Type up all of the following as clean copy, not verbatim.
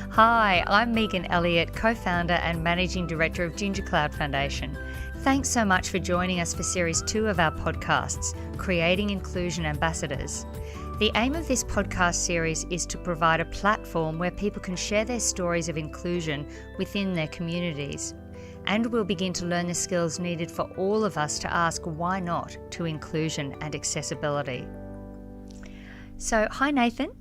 Hi, I'm Megan Elliott, co-founder and managing director of Ginger Cloud Foundation. Thanks so much for joining us for Series 2 of our podcasts, Creating Inclusion Ambassadors. The aim of this podcast series is to provide a platform where people can share their stories of inclusion within their communities. And we'll begin to learn the skills needed for all of us to ask why not to inclusion and accessibility. So, hi Nathan.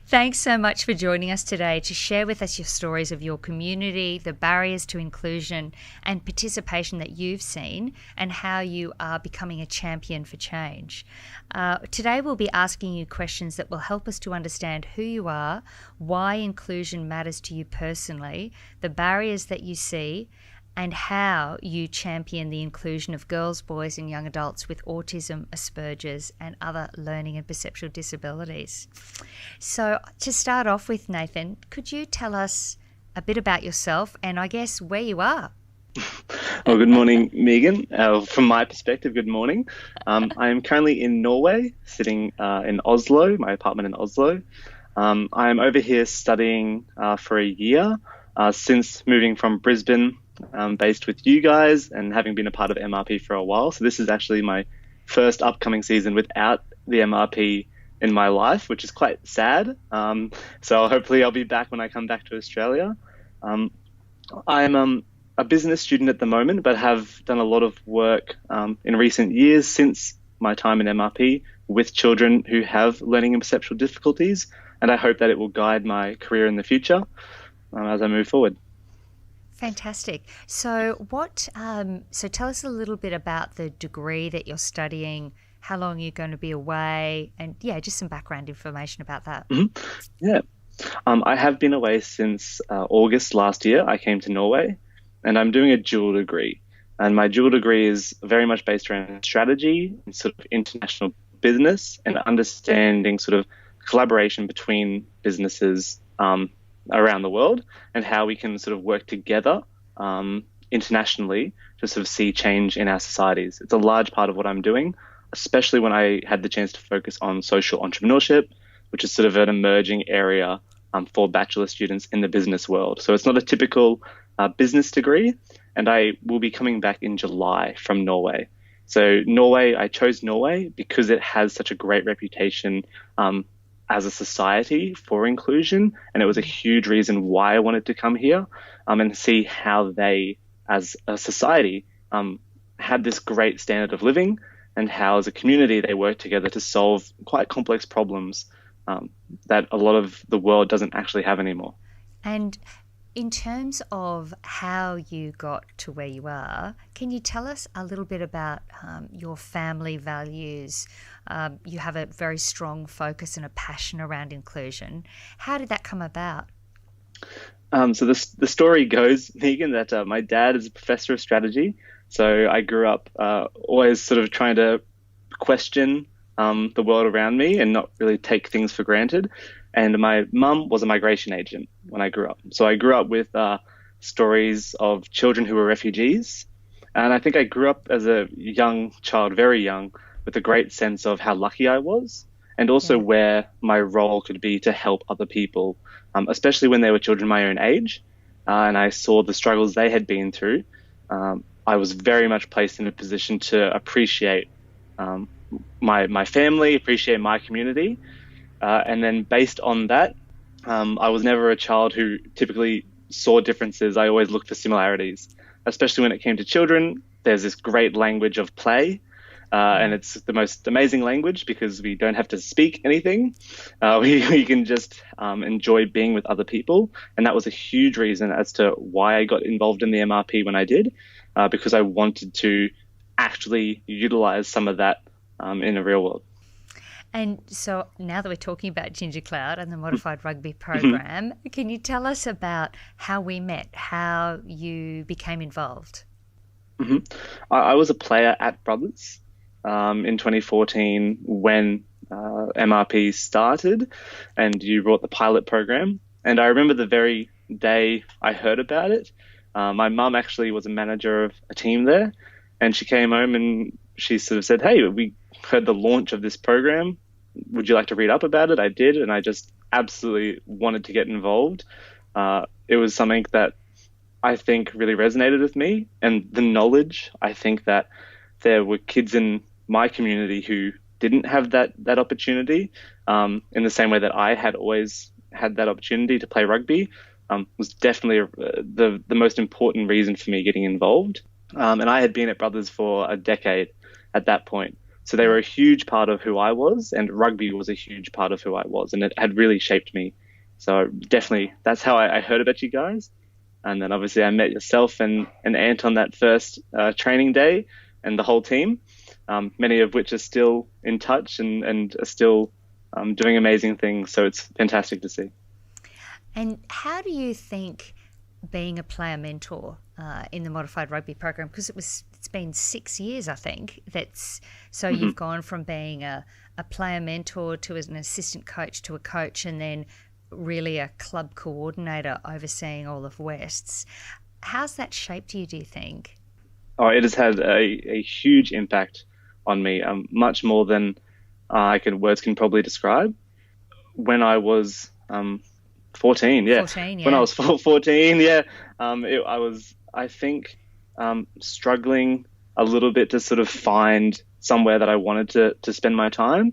Thanks so much for joining us today to share with us your stories of your community, the barriers to inclusion and participation that you've seen, and how you are becoming a champion for change. Today we'll be asking you questions that will help us to understand who you are, why inclusion matters to you personally, the barriers that you see, and how you champion the inclusion of girls, boys and young adults with autism, Asperger's and other learning and perceptual disabilities. So to start off with, Nathan, could you tell us a bit about yourself and I guess where you are? Well, good morning, Megan. From my perspective, good morning. I am currently in Norway, sitting in Oslo, my apartment in Oslo. I am over here studying for a year since moving from Brisbane, based with you guys and having been a part of MRP for a while. So this is actually my first upcoming season without the MRP in my life, which is quite sad. So hopefully I'll be back when I come back to Australia. I'm a business student at the moment, but have done a lot of work in recent years since my time in MRP with children who have learning and perceptual difficulties. And I hope that it will guide my career in the future as I move forward. Fantastic. So so tell us a little bit about the degree that you're studying, how long you're going to be away, and just some background information about that. Mm-hmm. Yeah. I have been away since August last year. I came to Norway and I'm doing a dual degree. And my dual degree is very much based around strategy and sort of international business and understanding sort of collaboration between businesses around the world and how we can sort of work together internationally to sort of see change in our societies. It's a large part of what I'm doing, especially when I had the chance to focus on social entrepreneurship, which is sort of an emerging area for bachelor students in the business world. So it's not a typical business degree, and I will be coming back in July from Norway. So I chose Norway because it has such a great reputation as a society for inclusion, and it was a huge reason why I wanted to come here and see how they, as a society, had this great standard of living and how, as a community, they work together to solve quite complex problems that a lot of the world doesn't actually have anymore. And in terms of how you got to where you are, can you tell us a little bit about your family values? You have a very strong focus and a passion around inclusion. How did that come about? So the story goes, Megan, that my dad is a professor of strategy. So I grew up always sort of trying to question the world around me and not really take things for granted. And my mum was a migration agent when I grew up. So I grew up with stories of children who were refugees. And I think I grew up as a young child, very young, with a great sense of how lucky I was and also where my role could be to help other people, especially when they were children my own age. And I saw the struggles they had been through. I was very much placed in a position to appreciate my family, appreciate my community. And then based on that, I was never a child who typically saw differences. I always looked for similarities, especially when it came to children. There's this great language of play, and it's the most amazing language because we don't have to speak anything. We can just enjoy being with other people. And that was a huge reason as to why I got involved in the MRP when I did, because I wanted to actually utilize some of that in the real world. And so now that we're talking about Ginger Cloud and the Modified Rugby program, can you tell us about how we met, how you became involved? Mm-hmm. I was a player at Brothers in 2014 when MRP started and you brought the pilot program. And I remember the very day I heard about it. My mum actually was a manager of a team there, and she came home and she sort of said, "Hey, we heard the launch of this program. Would you like to read up about it?" I did, and I just absolutely wanted to get involved. It was something that I think really resonated with me, and the knowledge. I think that there were kids in my community who didn't have that opportunity, in the same way that I had always had that opportunity to play rugby. Was definitely the most important reason for me getting involved. And I had been at Brothers for a decade at that point. So they were a huge part of who I was, and rugby was a huge part of who I was, and it had really shaped me. So definitely, that's how I heard about you guys. And then obviously I met yourself and Ant on that first training day, and the whole team, many of which are still in touch and are still doing amazing things. So it's fantastic to see. And how do you think being a player mentor in the modified rugby program, because it's been 6 years, I think, you've gone from being a player mentor to as an assistant coach to a coach, and then really a club coordinator overseeing all of West's. How's that shaped you, do you think? Oh, it has had a huge impact on me, much more than words can probably describe. When I was 14, yeah. 14, yeah. When I was 14, yeah, I was, I think, struggling a little bit to sort of find somewhere that I wanted to spend my time.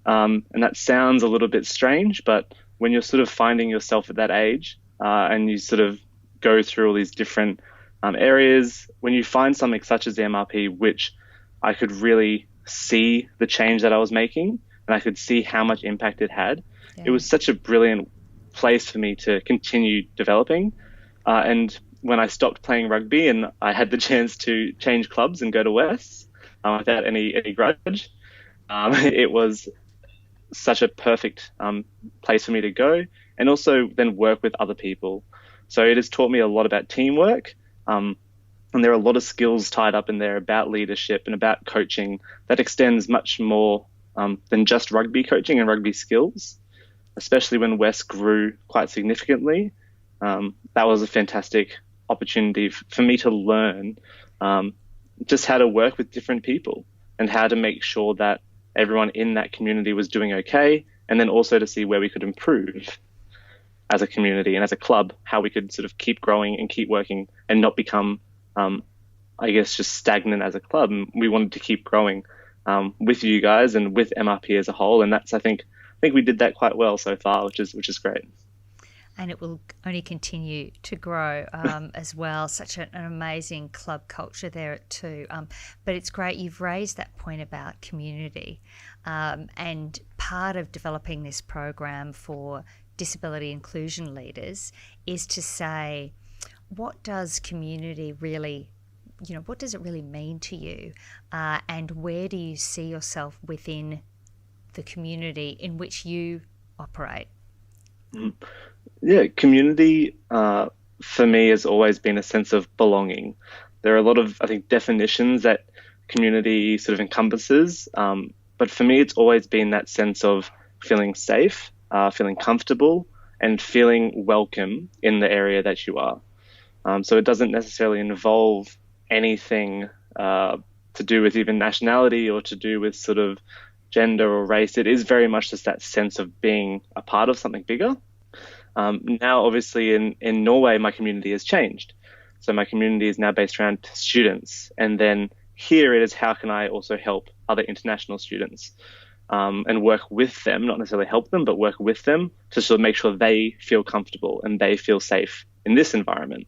And that sounds a little bit strange, but when you're sort of finding yourself at that age, and you sort of go through all these different areas, when you find something such as the MRP, which I could really see the change that I was making, and I could see how much impact it had, it was such a brilliant place for me to continue developing. And when I stopped playing rugby and I had the chance to change clubs and go to West without any grudge, it was such a perfect place for me to go, and also then work with other people. So it has taught me a lot about teamwork, and there are a lot of skills tied up in there about leadership and about coaching that extends much more than just rugby coaching and rugby skills, especially when West grew quite significantly. That was a fantastic opportunity for me to learn just how to work with different people and how to make sure that everyone in that community was doing okay, and then also to see where we could improve as a community and as a club, how we could sort of keep growing and keep working and not become, just stagnant as a club. And we wanted to keep growing with you guys and with MRP as a whole, and I think we did that quite well so far, which is great. And it will only continue to grow as well. Such an amazing club culture there too. But it's great you've raised that point about community. And part of developing this program for disability inclusion leaders is to say, what does community really, what does it really mean to you? And where do you see yourself within the community in which you operate? Yeah, community for me has always been a sense of belonging. There are a lot of, I think, definitions that community sort of encompasses, but for me it's always been that sense of feeling safe, feeling comfortable, and feeling welcome in the area that you are. So it doesn't necessarily involve anything to do with even nationality or to do with sort of gender or race. It is very much just that sense of being a part of something bigger. Now, obviously, in Norway, my community has changed. So my community is now based around students. And then here it is, how can I also help other international students and work with them, not necessarily help them, but work with them to sort of make sure they feel comfortable and they feel safe in this environment.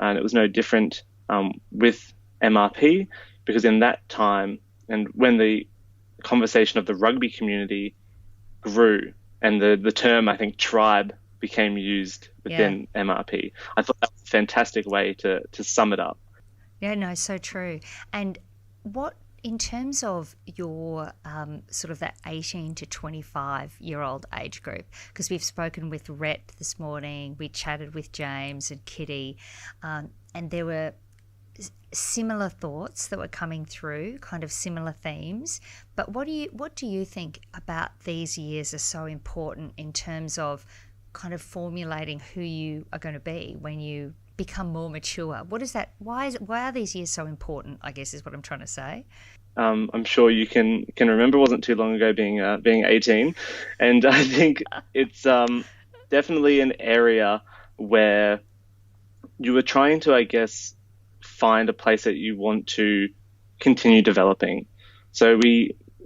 And it was no different with MRP, because in that time, and when the conversation of the rugby community grew and the term, I think, tribe became used within MRP, I thought that was a fantastic way to sum it up. Yeah, no, so true. And what, in terms of your sort of that 18 to 25-year-old age group, because we've spoken with Rhett this morning, we chatted with James and Kitty, and there were similar thoughts that were coming through, kind of similar themes. But what do you think about these years are so important in terms of kind of formulating who you are going to be when you become more mature? What is that? Why are these years so important, I guess is what I'm trying to say. I'm sure you can remember. It wasn't too long ago being 18, and I think it's definitely an area where you were trying to, I guess, find a place that you want to continue developing. So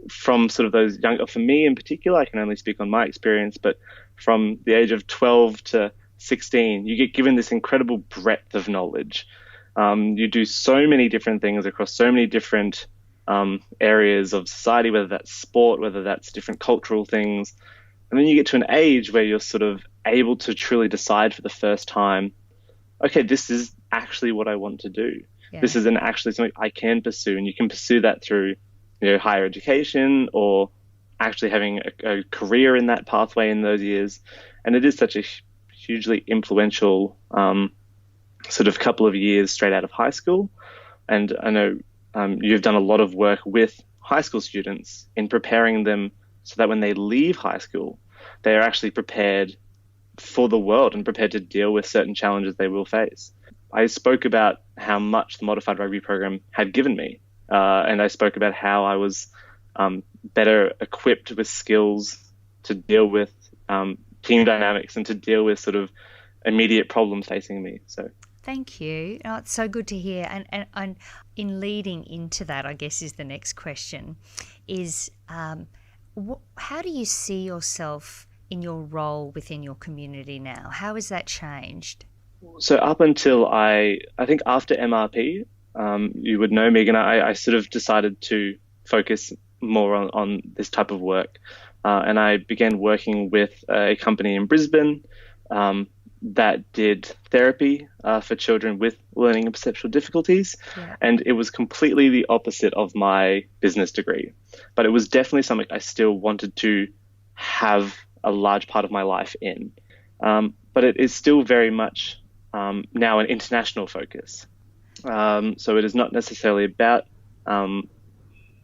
from sort of those young, for me in particular, I can only speak on my experience, but from the age of 12 to 16, you get given this incredible breadth of knowledge. You do so many different things across so many different areas of society, whether that's sport, whether that's different cultural things. And then you get to an age where you're sort of able to truly decide for the first time, okay, this is actually what I want to do. Yeah. This isn't actually something I can pursue. And you can pursue that through, higher education or actually having a career in that pathway in those years. And it is such a hugely influential sort of couple of years straight out of high school. And I know you've done a lot of work with high school students in preparing them so that when they leave high school, they are actually prepared for the world and prepared to deal with certain challenges they will face. I spoke about how much the modified rugby program had given me, and I spoke about how I was better equipped with skills to deal with team dynamics and to deal with sort of immediate problems facing me. So thank you. Oh, it's so good to hear. And in leading into that, I guess is the next question, is how do you see yourself in your role within your community now? How has that changed? So up until I think after MRP, you would know, Megan, I sort of decided to focus more on this type of work. And I began working with a company in Brisbane that did therapy for children with learning and perceptual difficulties. Yeah. And it was completely the opposite of my business degree. But it was definitely something I still wanted to have a large part of my life in. But it is still very much now an international focus. So it is not necessarily about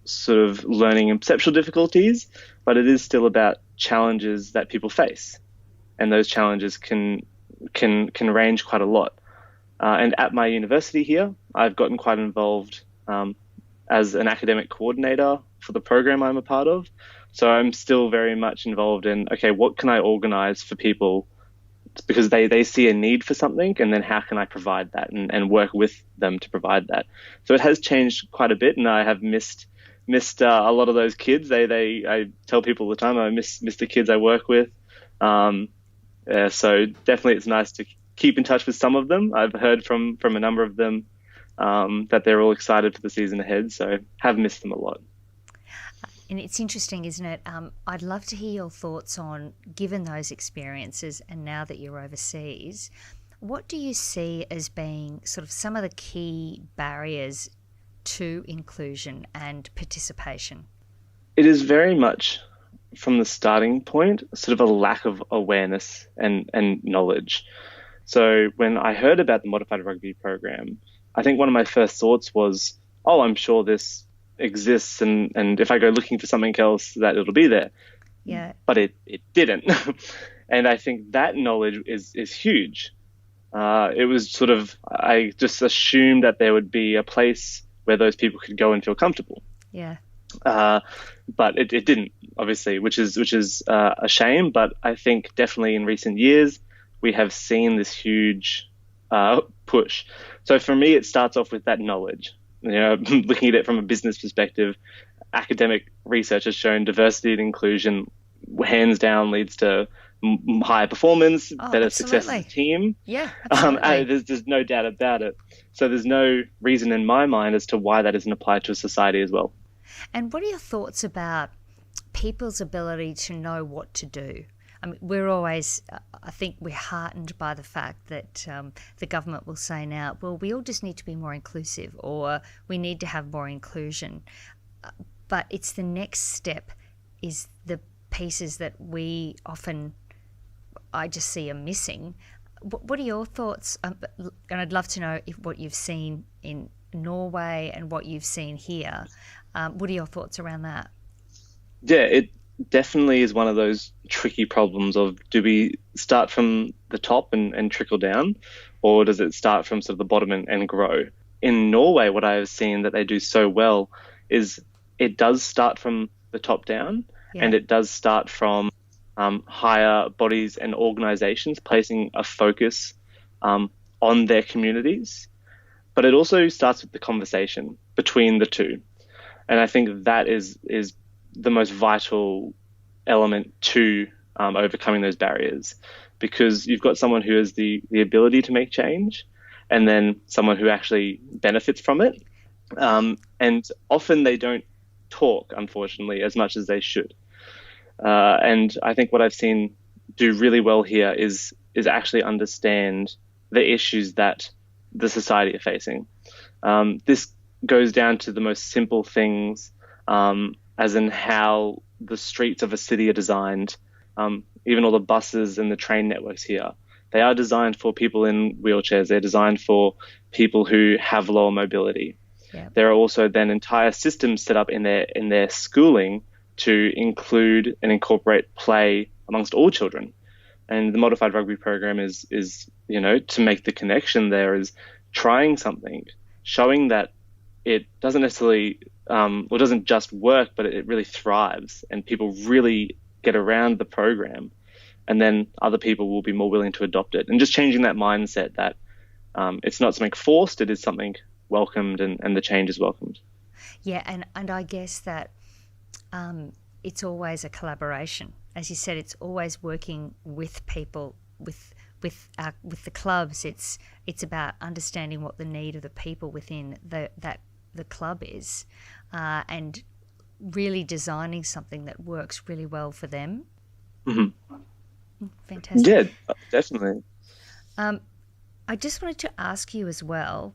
sort of learning and perceptual difficulties, but it is still about challenges that people face. And those challenges can range quite a lot. And at my university here, I've gotten quite involved as an academic coordinator for the program I'm a part of. So I'm still very much involved in, okay, what can I organize for people because they see a need for something, and then how can I provide that and work with them to provide that. So it has changed quite a bit, and I have missed a lot of those kids. I tell people all the time I miss the kids I work with. So definitely it's nice to keep in touch with some of them. I've heard from a number of them that they're all excited for the season ahead, so have missed them a lot. And it's interesting, isn't it? I'd love to hear your thoughts on, given those experiences and now that you're overseas, what do you see as being sort of some of the key barriers to inclusion and participation? It is very much from the starting point, sort of a lack of awareness and knowledge. So when I heard about the modified rugby program, I think one of my first thoughts was, oh, I'm sure this exists, and if I go looking for something else, that it'll be there. Yeah. But it didn't. And I think that knowledge is huge. It was sort of, I just assumed that there would be a place where those people could go and feel comfortable. Yeah. But it didn't, obviously, which is a shame. But I think definitely in recent years, we have seen this huge push. So for me, it starts off with that knowledge. Looking at it from a business perspective, academic research has shown diversity and inclusion hands down leads to higher performance, better success as a team. Yeah, there's no doubt about it. So there's no reason in my mind as to why that isn't applied to a society as well. And what are your thoughts about people's ability to know what to do? I mean, we're always, I think we're heartened by the fact that the government will say now, well, we all just need to be more inclusive, or we need to have more inclusion. But it's the next step is the pieces that I just see are missing. What are your thoughts? And I'd love to know what you've seen in Norway and what you've seen here. What are your thoughts around that? Yeah, it definitely is one of those tricky problems of, do we start from the top and trickle down, or does it start from sort of the bottom and grow? In Norway, what I have seen that they do so well is it does start from the top down, Yeah. and it does start from higher bodies and organizations placing a focus on their communities. But it also starts with the conversation between the two. And I think that is the most vital element to overcoming those barriers, because you've got someone who has the ability to make change, and then someone who actually benefits from it. And often they don't talk, unfortunately, as much as they should. And I think what I've seen do really well here is actually understand the issues that the society are facing. This goes down to the most simple things, as in how the streets of a city are designed. Even all the buses and the train networks here, they are designed for people in wheelchairs. They're designed for people who have lower mobility. Yeah. There are also then entire systems set up in their schooling to include and incorporate play amongst all children. And the modified rugby program is to make the connection there, is trying something, showing that it doesn't necessarily or doesn't just work, but it really thrives, and people really get around the program, and then other people will be more willing to adopt it. And just changing that mindset that it's not something forced, it is something welcomed, and the change is welcomed. Yeah, and I guess that it's always a collaboration. As you said, it's always working with people, with the clubs. It's about understanding what the need of the people within the club is, and really designing something that works really well for them. Mm-hmm. Fantastic. Yeah, definitely. I just wanted to ask you as well,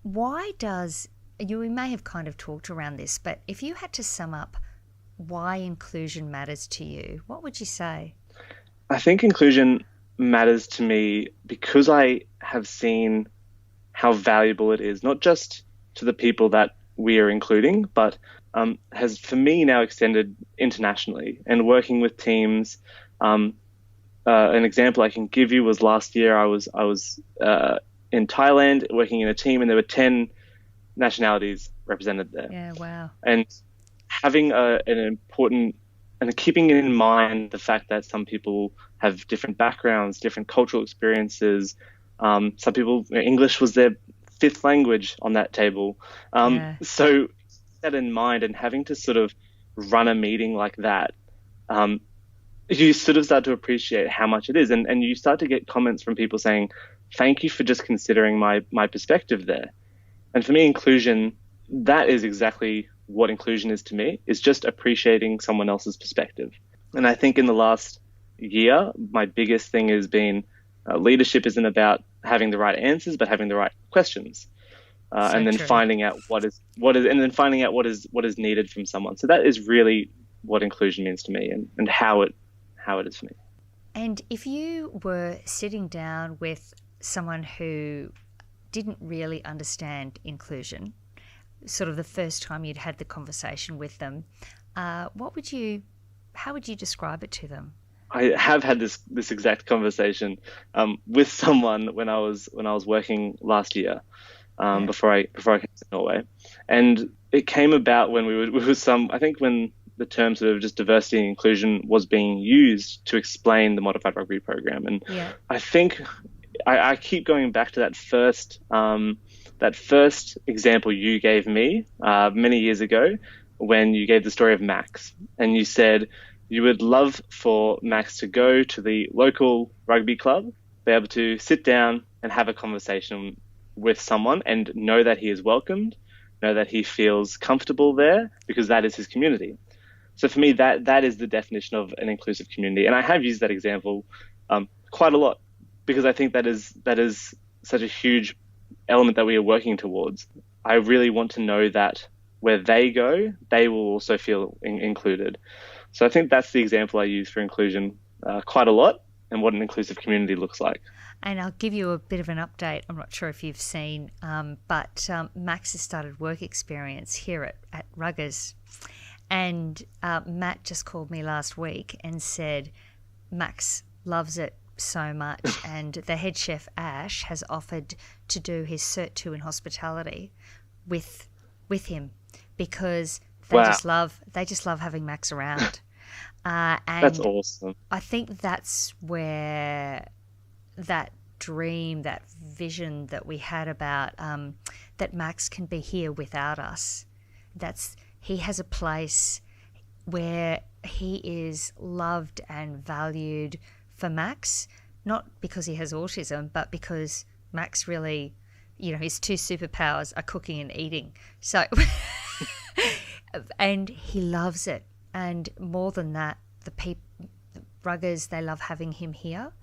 why does we may have kind of talked around this, but if you had to sum up why inclusion matters to you, what would you say? I think inclusion matters to me because I have seen how valuable it is, not just to the people that we are including, but has for me now extended internationally and working with teams. An example I can give you was last year I was in Thailand working in a team, and there were 10 nationalities represented there. Yeah, wow. And having an important, and keeping in mind the fact that some people have different backgrounds, different cultural experiences. Some people, English was their fifth language on that table. So that in mind, and having to sort of run a meeting like that, you sort of start to appreciate how much it is. And you start to get comments from people saying, thank you for just considering my perspective there. And for me, inclusion, that is exactly what inclusion is to me, is just appreciating someone else's perspective. And I think in the last year, my biggest thing has been leadership isn't about having the right answers, but having the right questions. And then finding out what is needed from someone. So that is really what inclusion means to me, and how it is for me. And if you were sitting down with someone who didn't really understand inclusion, sort of the first time you'd had the conversation with them, how would you describe it to them? I have had this exact conversation with someone when I was working last year, before I came to Norway, and it came about when I think when the term sort of just diversity and inclusion was being used to explain the modified rugby program, and I think I keep going back to that first example you gave me many years ago, when you gave the story of Max, and you said you would love for Max to go to the local rugby club, be able to sit down and have a conversation with someone and know that he is welcomed, know that he feels comfortable there, because that is his community. So for me, that is the definition of an inclusive community. And I have used that example quite a lot, because I think that is such a huge element that we are working towards. I really want to know that where they go, they will also feel included. So I think that's the example I use for inclusion quite a lot, and what an inclusive community looks like. And I'll give you a bit of an update. I'm not sure if you've seen, but Max has started work experience here at Ruggers. And Matt just called me last week and said Max loves it so much, and the head chef Ash has offered to do his Cert 2 in hospitality with him, because Wow. they just love having Max around. And That's awesome. I think that's where that dream, that vision that we had about that Max can be here without us. He has a place where he is loved and valued for Max, not because he has autism, but because Max really, his two superpowers are cooking and eating. So, and he loves it. And more than that, the Ruggers, they love having him here.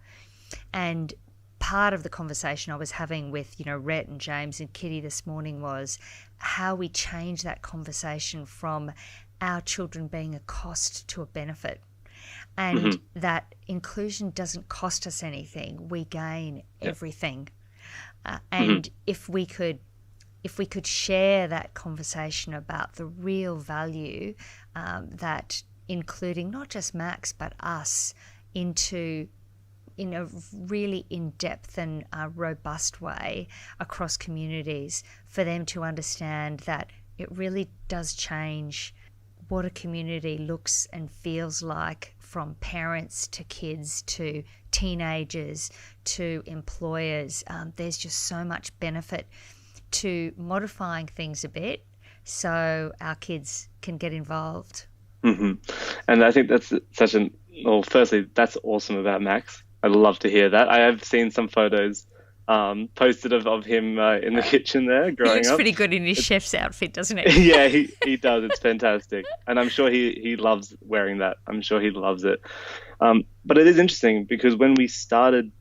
And part of the conversation I was having with, Rhett and James and Kitty this morning was how we change that conversation from our children being a cost to a benefit. And that inclusion doesn't cost us anything. We gain everything. And if we could share that conversation about the real value that including not just Max but us in a really in-depth and robust way across communities, for them to understand that it really does change what a community looks and feels like, from parents to kids to teenagers to employers. There's just so much benefit to modifying things a bit so our kids can get involved. And I think that's firstly, that's awesome about Max. I'd love to hear that. I have seen some photos posted of him in the kitchen there growing up. He looks pretty good in his chef's outfit, doesn't he? Yeah, he does. It's fantastic. And I'm sure he loves wearing that. I'm sure he loves it. But it is interesting because when we started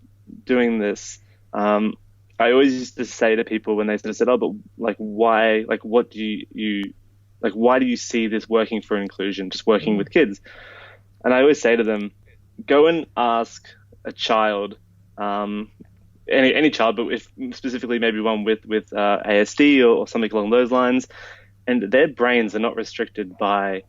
doing this, I always used to say to people when they sort of said, "Oh, but why? What do you why do you see this working for inclusion, just working with kids?" And I always say to them, go and ask a child, any child, but if specifically maybe one with ASD or something along those lines, and their brains are not restricted by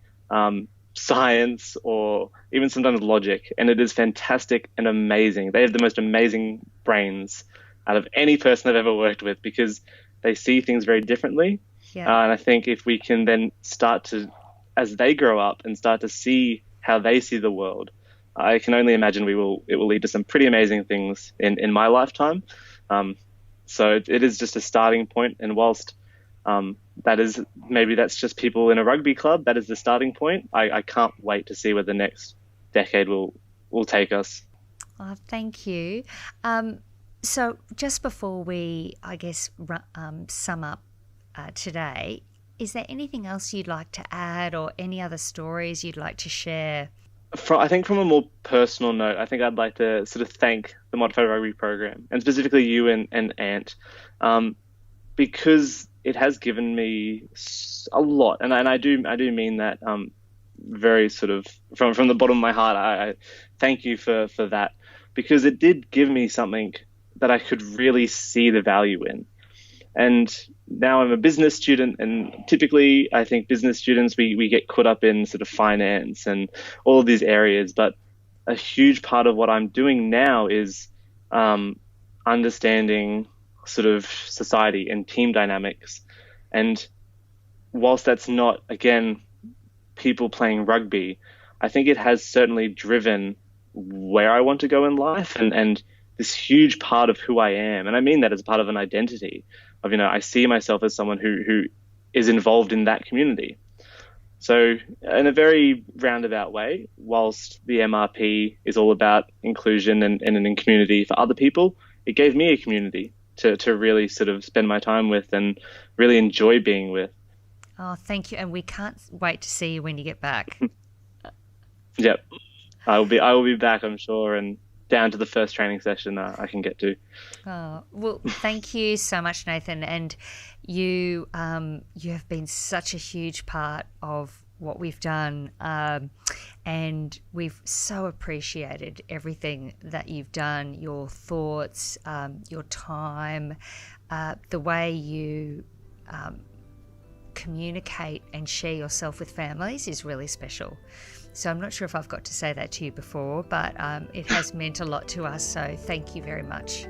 science or even sometimes logic, and it is fantastic and amazing. They have the most amazing brains out of any person I've ever worked with because they see things very differently. Yeah. And I think if we can then start to, as they grow up and start to see how they see the world, I can only imagine it will lead to some pretty amazing things in my lifetime. So it is just a starting point. And whilst that's just people in a rugby club, that is the starting point. I can't wait to see where the next decade will take us. Oh, thank you. So just before we, I guess, sum up today, is there anything else you'd like to add or any other stories you'd like to share? I think from a more personal note, I think I'd like to sort of thank the Modified Rugby program, and specifically you and Ant, because it has given me a lot, and I do mean that very sort of from the bottom of my heart. I thank you for that, because it did give me something that I could really see the value in. And now I'm a business student, and typically I think business students, we get caught up in sort of finance and all of these areas. But a huge part of what I'm doing now is understanding sort of society and team dynamics. And whilst that's not, again, people playing rugby, I think it has certainly driven where I want to go in life and this huge part of who I am. And I mean that as part of an identity of, I see myself as someone who is involved in that community. So in a very roundabout way, whilst the MRP is all about inclusion and in community for other people, it gave me a community to really sort of spend my time with and really enjoy being with. Oh, thank you. And we can't wait to see you when you get back. Yep. I will be back, I'm sure, and down to the first training session I can get to. Oh, well, thank you so much, Nathan. And you have been such a huge part of what we've done, and we've so appreciated everything that you've done, your thoughts, your time, the way you communicate and share yourself with families is really special. So I'm not sure if I've got to say that to you before, but it has meant a lot to us. So thank you very much.